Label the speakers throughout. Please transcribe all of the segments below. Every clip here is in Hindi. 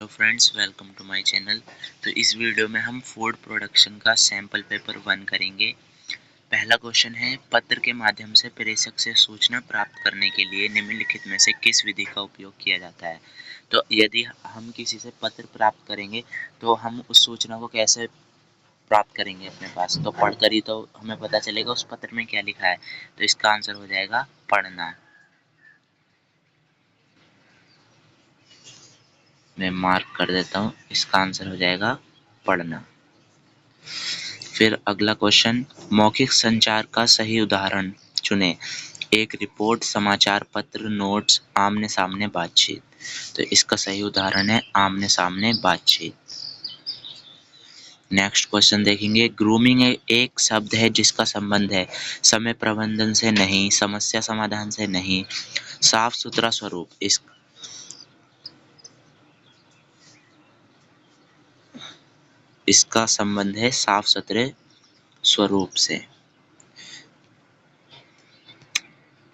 Speaker 1: Friends, welcome to my channel. तो इस वीडियो में हम फूड प्रोडक्शन का सैंपल पेपर 1 करेंगे। पहला क्वेश्चन है, पत्र के माध्यम से प्रेषक से सूचना प्राप्त करने के लिए निम्नलिखित में से किस विधि का उपयोग किया जाता है। तो यदि हम किसी से पत्र प्राप्त करेंगे तो हम उस सूचना को कैसे प्राप्त करेंगे अपने पास, तो पढ़कर ही तो हमें पता चलेगा उस पत्र में क्या लिखा है। तो इसका आंसर हो जाएगा पढ़ना। मैं मार्क कर देता हूँ, इसका आंसर हो जाएगा पढ़ना। फिर अगला क्वेश्चन, मौखिक संचार का सही उदाहरण चुनें। एक रिपोर्ट, समाचार पत्र, नोट्स, आमने सामने बातचीत। तो इसका सही उदाहरण है आमने सामने बातचीत। नेक्स्ट क्वेश्चन देखेंगे, ग्रूमिंग एक शब्द है जिसका संबंध है समय प्रबंधन से नहीं, समस्या समाधान से नहीं, साफ सुथरा स्वरूप। इसका संबंध है साफ सुथरे स्वरूप से।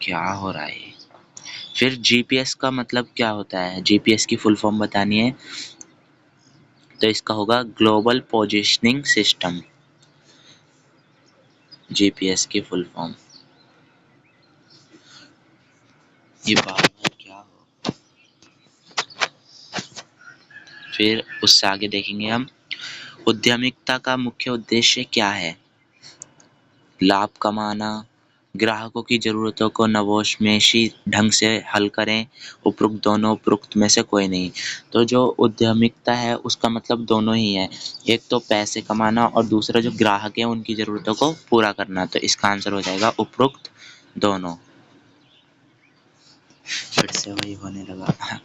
Speaker 1: क्या हो रहा है? फिर जीपीएस का मतलब क्या होता है, जीपीएस की फुल फॉर्म बतानी है। तो इसका होगा ग्लोबल पोजिशनिंग सिस्टम, जीपीएस की फुल फॉर्म। ये बार क्या हो। फिर उससे आगे देखेंगे हम, उद्यमिता का मुख्य उद्देश्य क्या है। लाभ कमाना, ग्राहकों की ज़रूरतों को नवोन्मेषी ढंग से हल करें, उपरोक्त दोनों, उपरोक्त में से कोई नहीं। तो जो उद्यमिता है उसका मतलब दोनों ही है, एक तो पैसे कमाना और दूसरा जो ग्राहक है उनकी ज़रूरतों को पूरा करना। तो इसका आंसर हो जाएगा उपरोक्त दोनों। फिर से वही होने लगा।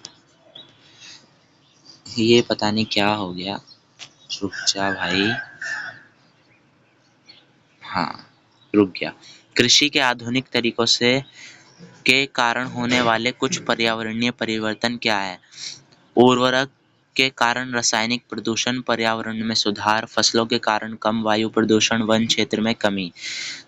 Speaker 1: ये पता नहीं क्या हो गया, रुक जा भाई। हाँ, रुक गया। कृषि के आधुनिक तरीकों से के कारण होने वाले कुछ पर्यावरणीय परिवर्तन क्या है। उर्वरक के कारण रासायनिक प्रदूषण, पर्यावरण में सुधार, फसलों के कारण कम वायु प्रदूषण, वन क्षेत्र में कमी।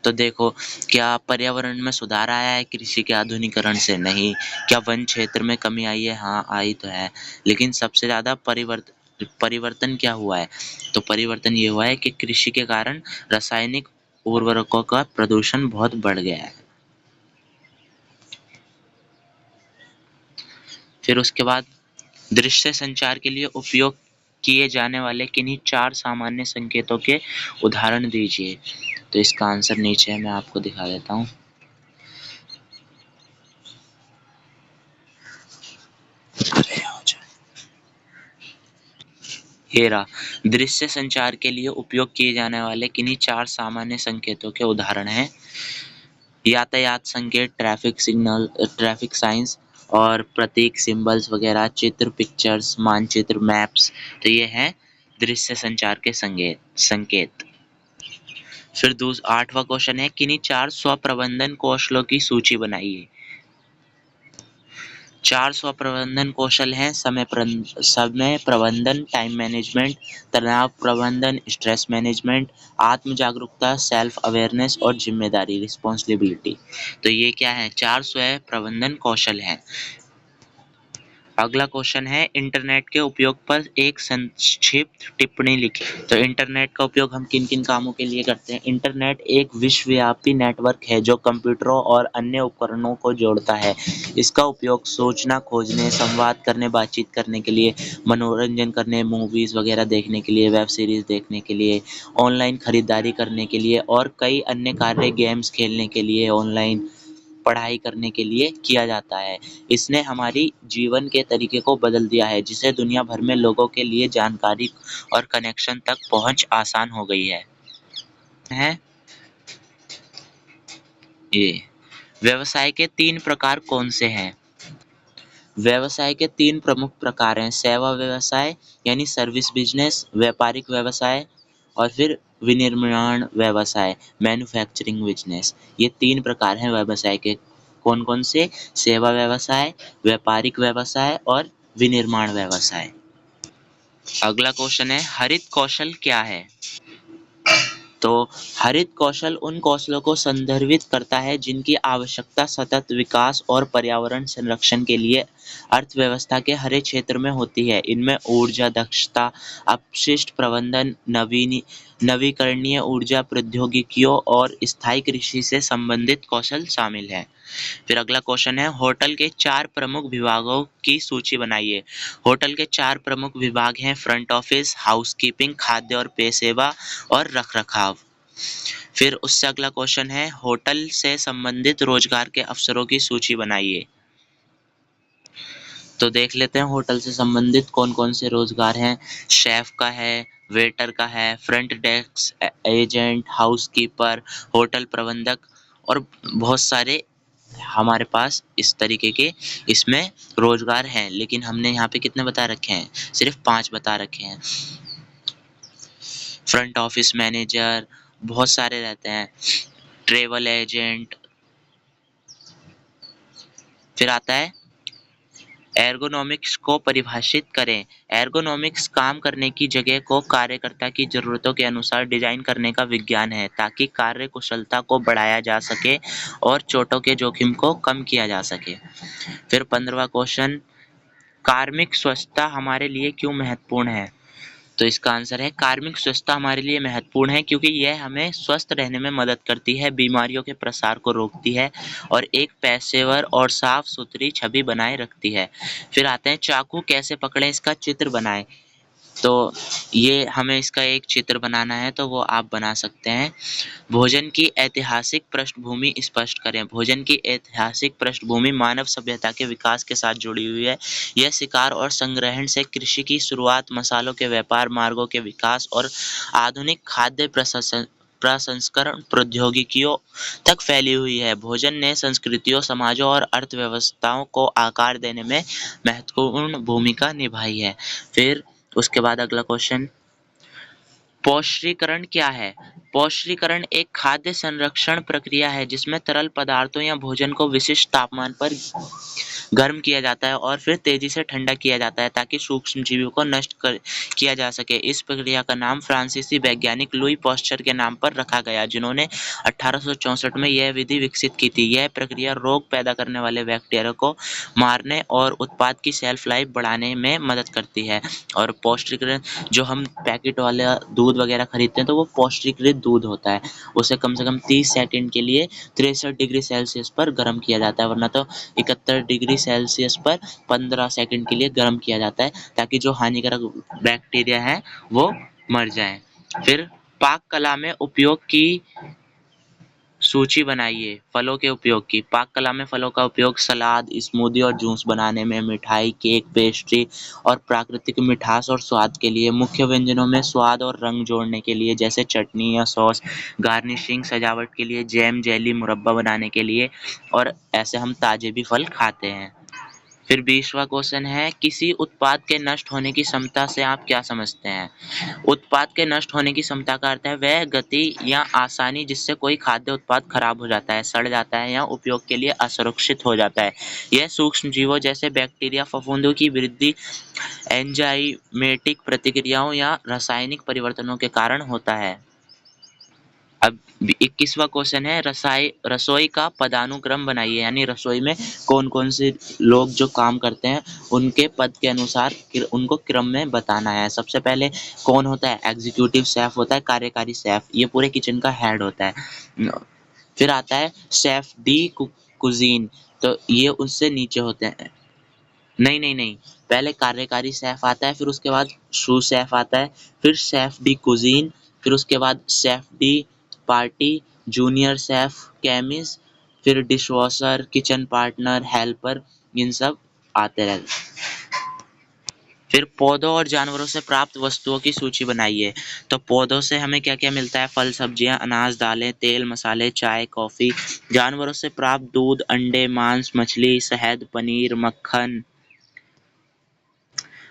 Speaker 1: तो देखो, क्या पर्यावरण में सुधार आया है कृषि के आधुनिकीकरण से? नहीं। क्या वन क्षेत्र में कमी आई है? हाँ, आई तो है। लेकिन सबसे ज़्यादा परिवर्तन क्या हुआ है? तो परिवर्तन ये हुआ है कि कृषि के कारण रासायनिक उर्वरकों का प्रदूषण बहुत बढ़ गया है। फिर उसके बाद, दृश्य संचार के लिए उपयोग किए जाने वाले किन्हीं 4 सामान्य संकेतों के उदाहरण दीजिए। तो इसका आंसर नीचे है, मैं आपको दिखा देता हूँ। ये रहा, दृश्य संचार के लिए उपयोग किए जाने वाले किन्हीं 4 सामान्य संकेतों के उदाहरण हैं। यातायात संकेत, ट्रैफिक सिग्नल, ट्रैफिक साइंस और प्रतीक, सिंबल्स वगैरह, चित्र, पिक्चर्स, मानचित्र, मैप्स। तो ये हैं दृश्य संचार के संकेत। फिर 8वां क्वेश्चन है, किन्हीं 4 स्व-प्रबंधन कौशलों की सूची बनाइए। 4 स्व-प्रबंधन कौशल हैं, समय प्रबंधन, टाइम मैनेजमेंट, तनाव प्रबंधन, स्ट्रेस मैनेजमेंट, आत्म जागरूकता, सेल्फ अवेयरनेस और जिम्मेदारी, रिस्पॉन्सिबिलिटी। तो ये क्या है? 4 स्व प्रबंधन कौशल हैं। अगला क्वेश्चन है, इंटरनेट के उपयोग पर एक संक्षिप्त टिप्पणी लिखें। तो इंटरनेट का उपयोग हम किन किन कामों के लिए करते हैं? इंटरनेट एक विश्वव्यापी नेटवर्क है जो कंप्यूटरों और अन्य उपकरणों को जोड़ता है। इसका उपयोग सूचना खोजने, संवाद करने, बातचीत करने के लिए, मनोरंजन करने, मूवीज वगैरह देखने के लिए, वेब सीरीज देखने के लिए, ऑनलाइन खरीदारी करने के लिए और कई अन्य कार्य, गेम्स खेलने के लिए, ऑनलाइन पढ़ाई करने के लिए किया जाता है। इसने हमारी जीवन के तरीके को बदल दिया है, जिससे दुनिया भर में लोगों के लिए जानकारी और कनेक्शन तक पहुंच आसान हो गई है ये। व्यवसाय के 3 प्रकार कौन से हैं? व्यवसाय के 3 प्रमुख प्रकार हैं, सेवा व्यवसाय यानी सर्विस बिजनेस, व्यापारिक व्यवसाय और फिर विनिर्माण व्यवसाय, मैन्युफैक्चरिंग बिजनेस। ये 3 प्रकार हैं व्यवसाय के। कौन कौन से? सेवा व्यवसाय, व्यापारिक व्यवसाय और विनिर्माण व्यवसाय। अगला क्वेश्चन है, हरित कौशल क्या है? तो हरित कौशल उन कौशलों को संदर्भित करता है जिनकी आवश्यकता सतत विकास और पर्यावरण संरक्षण के लिए अर्थव्यवस्था के हरे क्षेत्र में होती है। इनमें ऊर्जा दक्षता, अपशिष्ट प्रबंधन, नवीकरणीय ऊर्जा प्रौद्योगिकियों और स्थायी कृषि से संबंधित कौशल शामिल हैं। फिर अगला क्वेश्चन है, होटल के 4 प्रमुख विभागों की सूची बनाइए। होटल के 4 प्रमुख विभाग हैं फ्रंट ऑफिस, हाउसकीपिंग, खाद्य और पेय सेवा और रखरखाव। फिर उससे अगला क्वेश्चन है, होटल से संबंधित रोजगार के अवसरों की सूची बनाइए। तो देख लेते हैं होटल से संबंधित कौन कौन से रोजगार हैं। शेफ का है, वेटर का है, front desk agent, housekeeper, hotel प्रबंधक और बहुत सारे हमारे पास इस तरीके के इसमें रोजगार हैं। लेकिन हमने यहाँ पे कितने बता रखे हैं? सिर्फ 5 बता रखे हैं। फ्रंट ऑफिस मैनेजर, बहुत सारे रहते हैं, ट्रेवल एजेंट। फिर आता है एर्गोनॉमिक्स को परिभाषित करें। एर्गोनॉमिक्स काम करने की जगह को कार्यकर्ता की ज़रूरतों के अनुसार डिज़ाइन करने का विज्ञान है ताकि कार्य कुशलता को बढ़ाया जा सके और चोटों के जोखिम को कम किया जा सके। फिर 15वां क्वेश्चन, कार्मिक स्वच्छता हमारे लिए क्यों महत्वपूर्ण है? तो इसका आंसर है, कार्मिक स्वच्छता हमारे लिए महत्वपूर्ण है क्योंकि यह हमें स्वस्थ रहने में मदद करती है, बीमारियों के प्रसार को रोकती है और एक पेशेवर और साफ सुथरी छवि बनाए रखती है। फिर आते हैं चाकू कैसे पकड़ें, इसका चित्र बनाएं। तो ये हमें इसका एक चित्र बनाना है, तो वो आप बना सकते हैं। भोजन की ऐतिहासिक पृष्ठभूमि स्पष्ट करें। भोजन की ऐतिहासिक पृष्ठभूमि मानव सभ्यता के विकास के साथ जुड़ी हुई है। यह शिकार और संग्रहण से कृषि की शुरुआत, मसालों के व्यापार मार्गों के विकास और आधुनिक खाद्य प्रसंस्करण प्रौद्योगिकियों तक फैली हुई है। भोजन ने संस्कृतियों, समाजों और अर्थव्यवस्थाओं को आकार देने में महत्वपूर्ण भूमिका निभाई है। फिर उसके बाद अगला क्वेश्चन, पौष्टिकरण क्या है? पौष्टिकरण एक खाद्य संरक्षण प्रक्रिया है जिसमें तरल पदार्थों या भोजन को विशिष्ट तापमान पर गर्म किया जाता है और फिर तेजी से ठंडा किया जाता है ताकि सूक्ष्म जीवों को किया जा सके। इस प्रक्रिया का नाम फ्रांसीसी वैज्ञानिक लुई पास्चर के नाम पर रखा गया, जिन्होंने 1864 में यह विधि विकसित की थी। यह प्रक्रिया रोग पैदा करने वाले बैक्टीरिया को मारने और उत्पाद की शेल्फ लाइफ बढ़ाने में मदद करती है। और पौष्टिकरण, जो हम पैकेट वाला दूध वगैरह खरीदते हैं तो वो पौष्टिकृत दूध होता है। उसे कम से कम 30 सेकंड के लिए 63 डिग्री सेल्सियस पर गर्म किया जाता है, वरना तो 71 डिग्री सेल्सियस पर 15 सेकंड के लिए गर्म किया जाता है ताकि जो हानिकारक बैक्टीरिया है वो मर जाए। फिर पाक कला में उपयोग की सूची बनाइए। फलों के उपयोग की। पाक कला में फलों का उपयोग सलाद, स्मूदी और जूस बनाने में, मिठाई, केक, पेस्ट्री और प्राकृतिक मिठास और स्वाद के लिए, मुख्य व्यंजनों में स्वाद और रंग जोड़ने के लिए जैसे चटनी या सॉस, गार्निशिंग, सजावट के लिए, जैम, जेली, मुरब्बा बनाने के लिए, और ऐसे हम ताजे भी फल खाते हैं। फिर 20वां क्वेश्चन है, किसी उत्पाद के नष्ट होने की क्षमता से आप क्या समझते हैं? उत्पाद के नष्ट होने की क्षमता का अर्थ है वह गति या आसानी जिससे कोई खाद्य उत्पाद खराब हो जाता है, सड़ जाता है या उपयोग के लिए असुरक्षित हो जाता है। यह सूक्ष्म जीवों जैसे बैक्टीरिया, फफूंदी की वृद्धि, एंजाइमेटिक प्रतिक्रियाओं या रासायनिक परिवर्तनों के कारण होता है। अब 21वां क्वेश्चन है, रसोई का पदानुक्रम बनाइए। यानी रसोई में कौन कौन से लोग जो काम करते हैं उनके पद के अनुसार उनको क्रम में बताना है। सबसे पहले कौन होता है? एग्जीक्यूटिव शेफ होता है, कार्यकारी शेफ, ये पूरे किचन का हेड होता है। फिर आता है शेफ डी कुजीन, तो ये उससे नीचे होते हैं। नहीं नहीं नहीं, पहले कार्यकारी शेफ आता है, फिर उसके बाद सू शेफ आता है, फिर शेफ डी कुजीन, फिर उसके बाद chef D party, junior chef, chemist, फिर डिशवॉशर, किचन पार्टनर, हेल्पर, इन सब आते रहते। फिर पौधों और जानवरों से प्राप्त वस्तुओं की सूची बनाइए। तो पौधों से हमें क्या क्या मिलता है? फल, सब्जियां, अनाज, दालें, तेल, मसाले, चाय, कॉफी। जानवरों से प्राप्त दूध, अंडे, मांस, मछली, शहद, पनीर, मक्खन।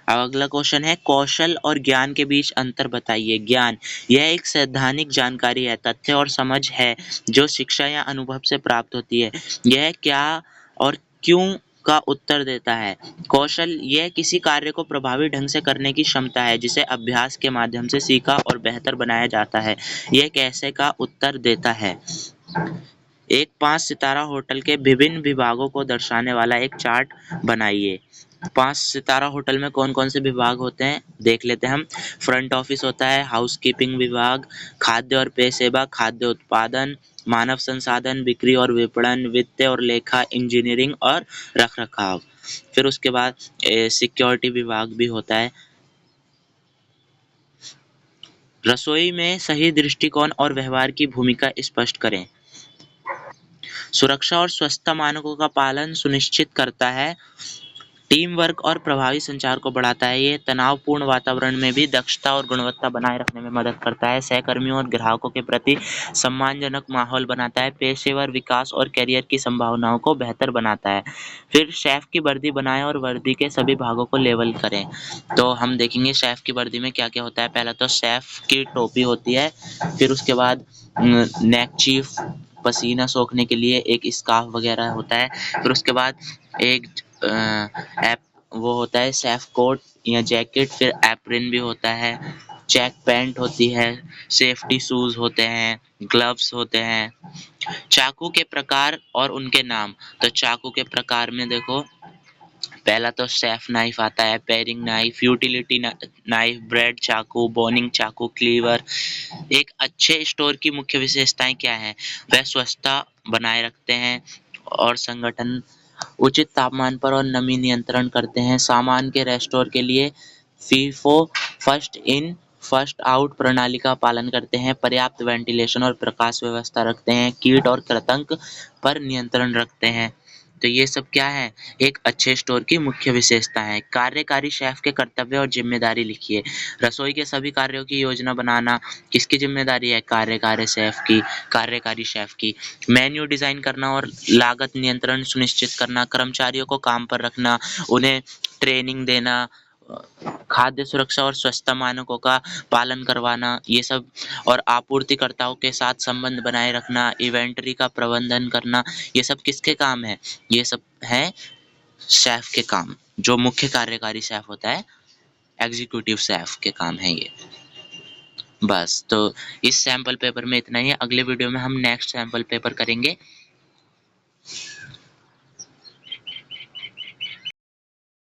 Speaker 1: अब अगला क्वेश्चन है, कौशल और ज्ञान के बीच अंतर बताइए। ज्ञान, यह एक सैद्धांतिक जानकारी है, तथ्य और समझ है जो शिक्षा या अनुभव से प्राप्त होती है। यह क्या और क्यों का उत्तर देता है। कौशल यह किसी कार्य को प्रभावी ढंग से करने की क्षमता है जिसे अभ्यास के माध्यम से सीखा और बेहतर बनाया जाता है। यह कैसे का उत्तर देता है। एक 5 सितारा होटल के विभिन्न विभागों को दर्शाने वाला एक चार्ट बनाइए। 5 सितारा होटल में कौन-कौन से विभाग होते हैं देख लेते हैं हम। फ्रंट ऑफिस होता है, हाउसकीपिंग विभाग, खाद्य और पेय सेवा, खाद्य उत्पादन, मानव संसाधन, बिक्री और विपणन, वित्त और लेखा, इंजीनियरिंग और रखरखाव। फिर उसके बाद सिक्योरिटी विभाग भी होता है। रसोई में सही दृष्टिकोण और व्यवहार की भूमिका स्पष्ट करें। सुरक्षा और स्वच्छता मानकों का पालन सुनिश्चित करता है। टीम वर्क और प्रभावी संचार को बढ़ाता है। ये तनावपूर्ण वातावरण में भी दक्षता और गुणवत्ता बनाए रखने में मदद करता है। सहकर्मियों और ग्राहकों के प्रति सम्मानजनक माहौल बनाता है। पेशेवर विकास और करियर की संभावनाओं को बेहतर बनाता है। फिर शेफ की वर्दी बनाएं और वर्दी के सभी भागों को लेबल करें। तो हम देखेंगे शेफ की वर्दी में क्या-क्या होता है। पहला तो शेफ की टोपी होती है, फिर उसके बाद नेक चीफ पसीना सोखने के लिए एक स्कार्फ वगैरह होता है। फिर उसके बाद एक एप वो होता है शेफ कोट या जैकेट, फिर एप्रन भी होता है, चेक पैंट होती है, सेफ्टी शूज होते हैं, ग्लव्स होते हैं। चाकू के प्रकार और उनके नाम। तो चाकू के प्रकार में देखो, पहला तो शेफ नाइफ आता है, pairing knife, utility knife, bread चाकू, बोनिंग चाकू, क्लीवर। एक अच्छे स्टोर की मुख्य विशेषताएं क्या हैं? वह स्वच्छता बनाए रखते हैं और संगठन उचित तापमान पर और नमी नियंत्रण करते हैं। सामान के रेस्टोर के लिए FIFO first in first out प्रणाली का पालन करते हैं। पर्याप्त वेंटिलेशन और प्रकाश व्यवस्था रखते हैं। कीट और कृंतक पर नियंत्रण रखते हैं। तो ये सब क्या है, एक अच्छे स्टोर की मुख्य विशेषता है। कार्यकारी शेफ के कर्तव्य और जिम्मेदारी लिखिए। रसोई के सभी कार्यों की योजना बनाना किसकी जिम्मेदारी है? कार्यकारी शेफ की। मेन्यू डिजाइन करना और लागत नियंत्रण सुनिश्चित करना, कर्मचारियों को काम पर रखना, उन्हें ट्रेनिंग देना, खाद्य सुरक्षा और स्वच्छता मानकों का पालन करवाना, ये सब। और आपूर्तिकर्ताओं के साथ संबंध बनाए रखना, इन्वेंटरी का प्रबंधन करना, ये सब किसके काम है? ये सब है शेफ के काम। जो मुख्य कार्यकारी शेफ होता है, एग्जीक्यूटिव शेफ के काम है ये। बस तो इस सैंपल पेपर में इतना ही है। अगले वीडियो में हम नेक्स्ट सैंपल पेपर करेंगे।